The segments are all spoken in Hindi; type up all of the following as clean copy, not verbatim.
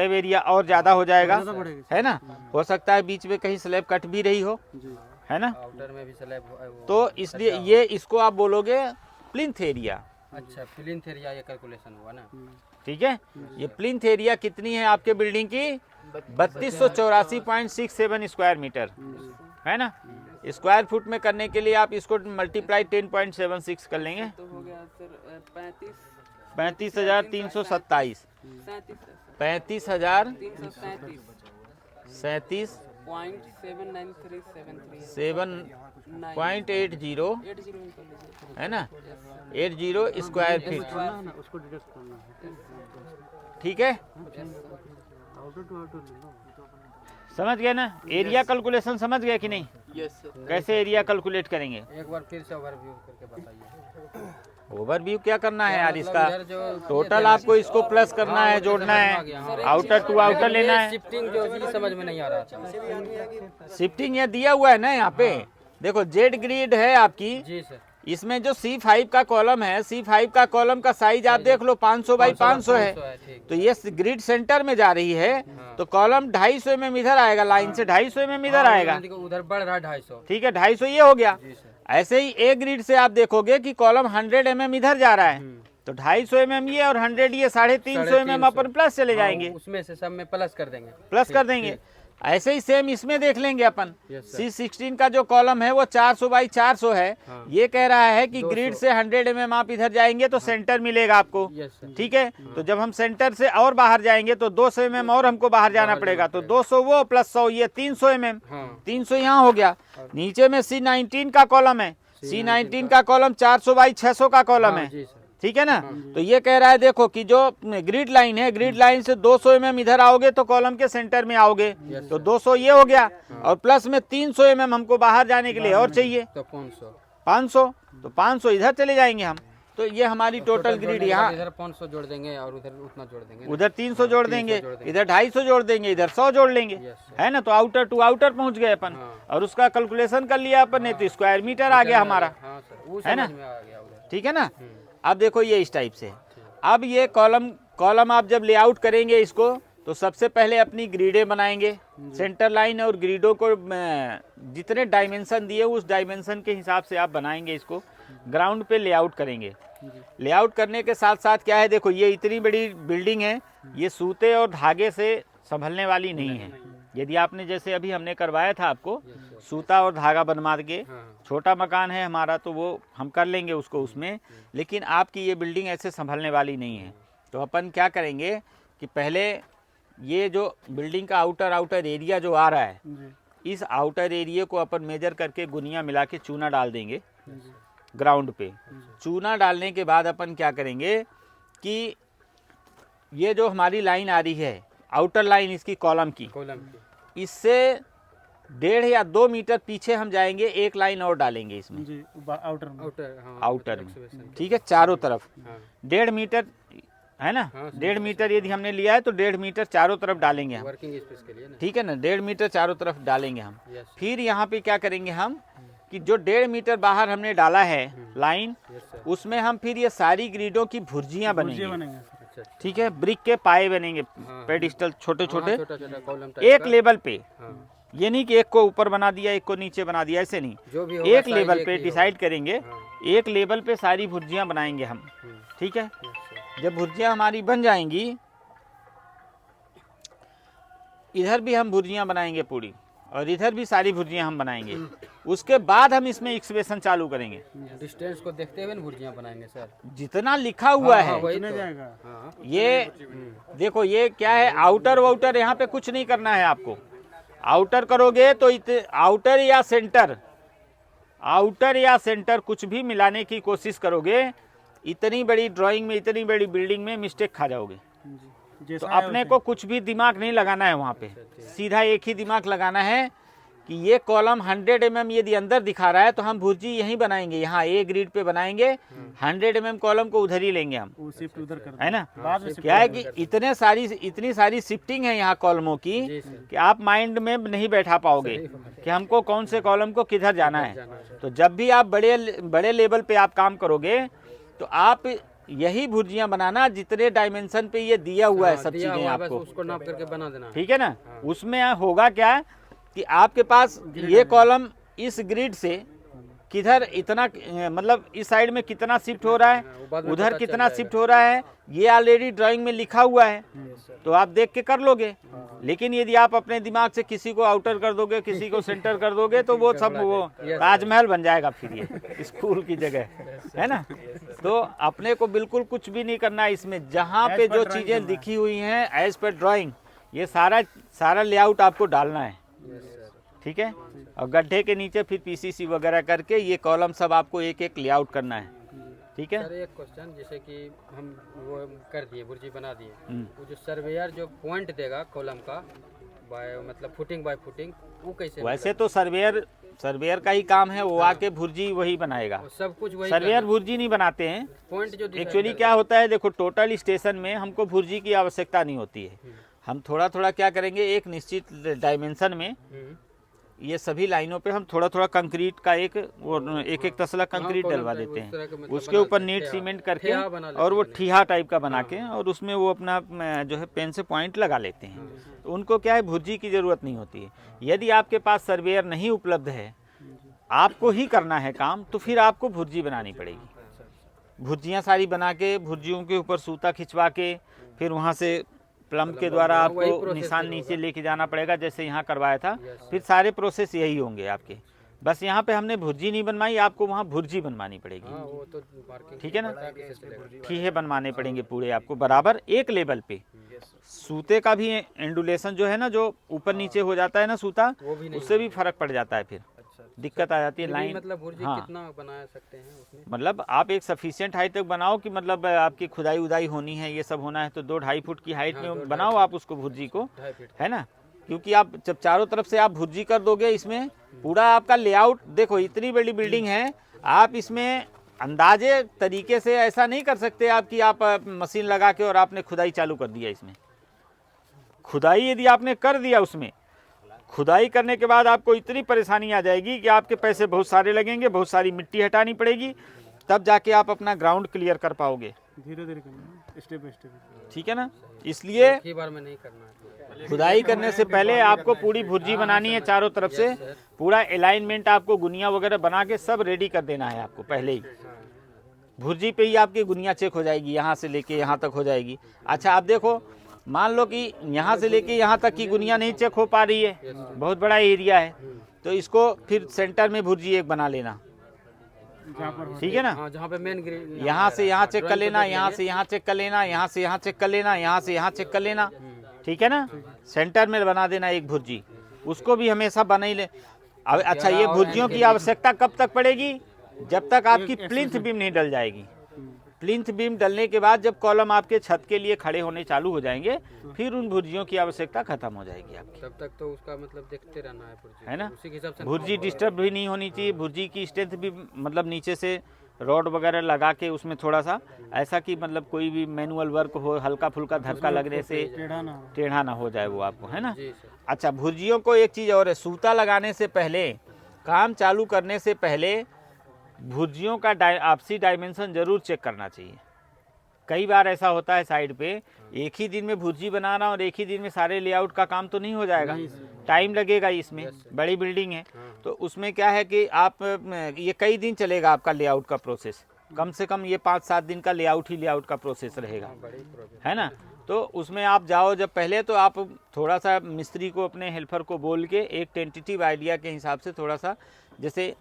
स्लैब एरिया और ज़्यादा हो जाएगा, है ना। हो सकता है बीच में कहीं स्लैब कट भी रही हो, है ना, आउटर में भी स्लैब, तो इसलिए ये इसको आप बोलोगे प्लिंथ एरिया। अच्छा प्लिंथ एरिया ये कैलकुलेशन हुआ ना। ठीक है, ये प्लिंथ एरिया कितनी है आपके बिल्डिंग की? 3284.67 स्क्वायर मीटर, है ना। स्क्वायर फुट में करने के लिए आप इसको मल्टीप्लाई 10.76 कर लेंगे, तो हो गया सर 35,327, 35,037 7.80, है ना, 80 स्क्वायर फीट। ठीक है, समझ गए ना। एरिया कैलकुलेशन समझ गए कि नहीं? Yes sir. कैसे एरिया कैलकुलेट करेंगे? एक बार फिर से ओवरव्यू करके बताइए। ओवरव्यू क्या करना है यार इसका? इधर जो टोटल आपको इसको प्लस करना है, जोड़ना है, आउटर टू आउटर लेना है। शिफ्टिंग जो चीज समझ में नहीं आ रहा था। शिफ्टिंग ये दिया हुआ है ना यहाँ पे, देखो जेड ग्रिड है आपकी, जी सर। इसमें जो C5 का कॉलम है, C5 का कॉलम का साइज आप देख लो 500 बाई 500 है, ठीक। तो ये ग्रिड सेंटर में जा रही है, तो कॉलम 250 mm इधर आएगा, लाइन से 250 mm इधर आएगा, उधर बढ़ रहा है 250। ठीक है, 250 ये हो गया। जी सर। ऐसे ही ए ग्रिड से आप देखोगे कि कॉलम 100 mm इधर जा रहा है, तो 250 mm ये और 100 ये 350 mm अपन प्लस चले जाएंगे, उसमें से सब में प्लस कर देंगे। प्लस कर देंगे। ऐसे ही सेम इसमें देख लेंगे अपन, Yes, sir. C16 का जो कॉलम है वो 400 बाई 400 है, ये कह रहा है कि ग्रिड से 100 mm आप इधर जाएंगे तो सेंटर मिलेगा आपको, यस सर। ठीक है। तो जब हम सेंटर से और बाहर जाएंगे तो 200 mm और हमको बाहर जाना पड़ेगा, तो 200 वो प्लस 100 ये 300 mm, 300 यहाँ हो गया। नीचे में C19 का कॉलम है, C19 का कॉलम 400 बाई 600 का कॉलम है, जी सर। ठीक है ना। तो ये कह रहा है देखो कि जो ग्रिड लाइन है, ग्रिड लाइन से 200 mm इधर आओगे तो कॉलम के सेंटर में आओगे, तो 200 ये हो गया, और प्लस में 300 mm हमको बाहर जाने के लिए और चाहिए, तो 500, 500, तो 500 इधर चले जाएंगे हम। तो ये हमारी टोटल ग्रिड यहाँ, इधर 500 जोड़ देंगे और उधर उतना जोड़ देंगे, उधर 300 जोड़ देंगे, इधर 250 जोड़ देंगे, इधर 100 जोड़ लेंगे, है ना। तो आउटर टू आउटर पहुंच गए अपन, और उसका कैलकुलेशन कर लिया अपन ने, तो स्क्वायर मीटर आ गया हमारा, हाँ सर, वो है ना? समझ में आ गया उधर। ठीक है ना। अब देखो ये इस टाइप से, अब ये कॉलम आप जब लेआउट करेंगे इसको, तो सबसे पहले अपनी ग्रिडें बनाएंगे, सेंटर लाइन और ग्रिडों को जितने डायमेंशन दिए उस डायमेंशन के हिसाब से आप बनाएंगे, इसको ग्राउंड पे लेआउट करेंगे। लेआउट करने के साथ साथ क्या है, देखो ये इतनी बड़ी बिल्डिंग है, ये सूते और धागे से संभलने वाली नहीं है। यदि आपने जैसे अभी हमने करवाया था आपको सूता और धागा बनवा के, छोटा मकान है हमारा तो वो हम कर लेंगे उसको उसमें, लेकिन आपकी ये बिल्डिंग ऐसे संभलने वाली नहीं है। तो अपन क्या करेंगे कि पहले ये जो बिल्डिंग का आउटर एरिया जो आ रहा है, इस आउटर एरिया को अपन मेजर करके गुनिया मिला के चूना डाल देंगे ग्राउंड पे। चूना डालने के बाद अपन क्या करेंगे कि ये जो हमारी लाइन आ रही है, आउटर लाइन इसकी कॉलम की, इससे 1.5 या 2 मीटर पीछे हम जाएंगे, एक लाइन और डालेंगे इसमें जी, आउटर आउटर में, ठीक है, चारों तरफ 1.5 मीटर है ना, 1.5 मीटर यदि हमने लिया है तो 1.5 मीटर चारों तरफ डालेंगे हम, वर्किंग स्पेस के लिए ना। ठीक है ना, 1.5 मीटर चारों तरफ डालेंगे हम। फिर यहाँ पे क्या करेंगे हम कि जो 1.5 मीटर बाहर हमने डाला है लाइन, उसमें हम फिर ये सारी ग्रिडों की भुर्जियाँ बनेंगे, ठीक है, ब्रिक के पाए बनेंगे, पेडिस्टल छोटे छोटे, एक लेवल पे, ये नहीं कि एक को ऊपर बना दिया एक को नीचे बना दिया, ऐसे नहीं, एक लेवल पे डिसाइड करेंगे, एक लेवल पे सारी भुर्जियाँ बनाएंगे हम, ठीक है। जब भुर्जियाँ हमारी बन जाएंगी, इधर भी हम भुर्जियाँ बनाएंगे पूरी, और इधर भी सारी भुर्जियाँ हम बनाएंगे, उसके बाद हम इसमें एक्सप्रेशन चालू करेंगे। डिस्टेंस को देखते हुए भुर्जियाँ बनाएंगे सर, जितना लिखा हुआ है ये देखो, ये क्या है, आउटर वाउटर यहाँ पे कुछ नहीं करना है आपको। आउटर करोगे तो आउटर या सेंटर कुछ भी मिलाने की कोशिश करोगे, इतनी बड़ी ड्राइंग में, इतनी बड़ी बिल्डिंग में मिस्टेक खा जाओगे। तो अपने को कुछ भी दिमाग नहीं लगाना है वहाँ पे, सीधा एक ही दिमाग लगाना है कि ये कॉलम 100 mm यदि अंदर दिखा रहा है तो हम भुर्जी यहीं बनाएंगे, यहाँ ए ग्रिड पे बनाएंगे, 100 mm कॉलम को उधर ही लेंगे हम, है ना। क्या है कि इतनी सारी शिफ्टिंग है यहाँ कॉलमों की कि आप माइंड में नहीं बैठा पाओगे कि हमको कौन से कॉलम को किधर जाना है। तो जब भी आप बड़े लेवल पे आप काम करोगे तो आप यही भुर्जियां बनाना जितने डायमेंशन पे ये दिया हुआ है सब दिया चीजें हुआ है, बस आपको, उसको नाप करके बना देना है। ठीक है ना। उसमें होगा क्या कि आपके पास ये कॉलम इस ग्रिड से किधर इतना मतलब इस साइड में कितना शिफ्ट हो रहा है, बाद में उधर पता चल कितना शिफ्ट हो रहा है, ये ऑलरेडी ड्राइंग में लिखा हुआ है, तो आप देख के कर लोगे। लेकिन यदि आप अपने दिमाग से किसी को आउटर कर दोगे, किसी को सेंटर कर दोगे, तो वो सब वो ताजमहल बन जाएगा फिर ये स्कूल की जगह, है ना। तो अपने को बिल्कुल कुछ भी नहीं करना है इसमें, जहाँ पे जो चीजें लिखी हुई हैं एज पर ड्राइंग, ये सारा लेआउट आपको डालना है, ठीक है। और गड्ढे के नीचे फिर पीसीसी वगैरह करके ये कॉलम सब आपको एक एक लेआउट करना है, ठीक है। सर एक क्वेश्चन, जैसे कि हम वो कर दिए, भुर्जी बना दिए, वो जो सर्वेयर जो पॉइंट देगा कॉलम का बाय मतलब फुटिंग बाय फुटिंग, वो कैसे वैसे तो सर्वेयर का ही काम है, वो आके भुर्जी वही बनाएगा, सब कुछ वही सर्वेयर भुर्जी नहीं बनाते हैं। पॉइंट जो एक्चुअली क्या होता है, देखो टोटल स्टेशन में हमको भुर्जी की आवश्यकता नहीं होती है, हम थोड़ा थोड़ा क्या करेंगे, एक निश्चित डायमेंशन में ये सभी लाइनों पे हम थोड़ा थोड़ा कंक्रीट का एक तसला कंक्रीट डलवा देते हैं, उसके ऊपर नीट सीमेंट करके और वो ठीहा टाइप का बना के, और उसमें वो अपना जो है पेन से पॉइंट लगा लेते हैं। तो उनको क्या है, भुर्जी की ज़रूरत नहीं होती है। यदि आपके पास सर्वेयर नहीं उपलब्ध है, आपको ही करना है काम, तो फिर आपको भुर्जी बनानी पड़ेगी। भुर्जियाँ सारी बना के, भुर्जियों के ऊपर सूता खिंचवा के, फिर वहाँ से प्लम के द्वारा आपको निशान नीचे लेके जाना पड़ेगा, जैसे यहाँ करवाया था। फिर सारे प्रोसेस यही होंगे आपके, बस यहाँ पे हमने भुर्जी नहीं बनवाई, आपको वहाँ भुर्जी बनवानी पड़ेगी, ठीक है ना। ठीहे बनवाने पड़ेंगे पूरे आपको बराबर एक लेवल पे। सूते का भी एंडुलेशन जो है ना, जो ऊपर नीचे हो जाता है ना सूता, उससे भी फर्क पड़ जाता है, फिर दिक्कत आ जाती है लाइन। मतलब भुर्जी हाँ, कितना बना सकते हैं उसमें? मतलब आप एक सफिशिएंट हाइट तक बनाओ कि मतलब आपकी खुदाई उदाई होनी है, ये सब होना है, तो 2-2.5 फुट की हाइट में बनाओ आप उसको भुर्जी को, है ना। क्योंकि आप जब चारों तरफ से आप भुर्जी कर दोगे, इसमें पूरा आपका लेआउट, देखो इतनी बड़ी बिल्डिंग है, आप इसमें अंदाजे तरीके से ऐसा नहीं कर सकते आप कि आप मशीन लगा के और आपने खुदाई चालू कर दिया। इसमें खुदाई यदि आपने कर दिया, उसमें खुदाई करने के बाद आपको इतनी परेशानी आ जाएगी कि आपके पैसे बहुत सारे लगेंगे, बहुत सारी मिट्टी हटानी पड़ेगी, तब जाके आप अपना ग्राउंड क्लियर कर पाओगे। धीरे धीरे करना, स्टेप बाय स्टेप, ठीक है ना। इसलिए एक ही बार में नहीं करना है। खुदाई करने से पहले आपको पूरी भुर्जी बनानी है, चारों तरफ से पूरा अलाइनमेंट आपको गुनिया वगैरह बना के सब रेडी कर देना है आपको पहले ही। भुर्जी पे ही आपकी गुनिया चेक हो जाएगी, यहाँ से लेके यहाँ तक हो जाएगी। अच्छा आप देखो, मान लो कि यहाँ से लेके यहाँ तक की गुनिया नहीं चेक हो पा रही है, बहुत बड़ा एरिया है, तो इसको फिर सेंटर में भुर्जी एक बना लेना, ठीक है ना। हाँ, जहाँ पे मेन ग्रिड, यहाँ से यहाँ चेक कर लेना, यहाँ से यहाँ चेक कर लेना, यहाँ से यहाँ चेक कर लेना, यहाँ से यहाँ चेक कर लेना, ठीक है ना। सेंटर में बना देना एक भुर्जी, उसको भी हमेशा बना ही ले। अब अच्छा, ये भुर्जियों की आवश्यकता कब तक पड़ेगी, जब तक आपकी प्लिंथ बीम नहीं डल जाएगी। प्लिंथ बीम डलने के बाद जब कॉलम आपके छत के लिए खड़े होने चालू हो जाएंगे, फिर उन भुर्जियों की आवश्यकता खत्म हो जाएगी आपकी। तब तक तो उसका मतलब देखते रहना है भुर्जी, है ना। उसी के हिसाब से भुर्जी डिस्टर्ब भी नहीं होनी चाहिए, भुर्जी की स्ट्रेंथ भी मतलब नीचे से रॉड वगैरह लगा के उसमें थोड़ा सा ऐसा कि मतलब कोई भी मैनुअल वर्क हो, हल्का फुल्का धक्का लगने से टेढ़ा ना हो जाए वो आपको, है ना। अच्छा, भुर्जियों को एक चीज़ और है, सूता लगाने से पहले, काम चालू करने से पहले भुर्जियों का आपसी डायमेंशन जरूर चेक करना चाहिए। कई बार ऐसा होता है साइड पे, एक ही दिन में भुर्जी बनाना और एक ही दिन में सारे लेआउट का काम तो नहीं हो जाएगा, टाइम लगेगा इसमें, बड़ी बिल्डिंग है। तो उसमें क्या है कि आप ये कई दिन चलेगा आपका लेआउट का प्रोसेस, कम से कम ये 5-7 दिन का लेआउट का प्रोसेस रहेगा, है ना। तो उसमें आप जाओ जब पहले, तो आप थोड़ा सा मिस्त्री को, अपने हेल्पर को बोल के एक टेंटेटिव आइडिया के हिसाब से थोड़ा सा, जैसे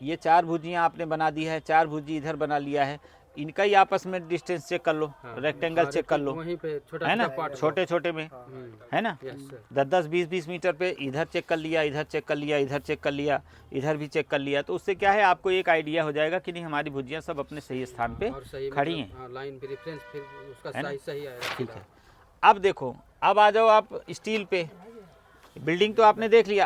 ये 4 भुर्जियाँ आपने बना दी है, 4 भुर्जी इधर बना लिया है, इनका ही आपस में डिस्टेंस चेक कर लो, रेक्टेंगल चेक कर लो, वहीं पे छोटा है ना, छोटे छोटे में, है ना। 10-10, 20-20 मीटर पे इधर चेक कर लिया, इधर चेक कर लिया, इधर चेक कर लिया, इधर भी चेक कर लिया, तो उससे क्या है, आपको एक आइडिया हो जाएगा कि नहीं हमारी भुर्जियाँ सब अपने सही स्थान पे खड़ी हैं, लाइन पे रेफरेंस, फिर उसका साइज सही आएगा। ठीक है। अब देखो, अब आ जाओ आप स्टील पे। बिल्डिंग तो आपने देख लिया,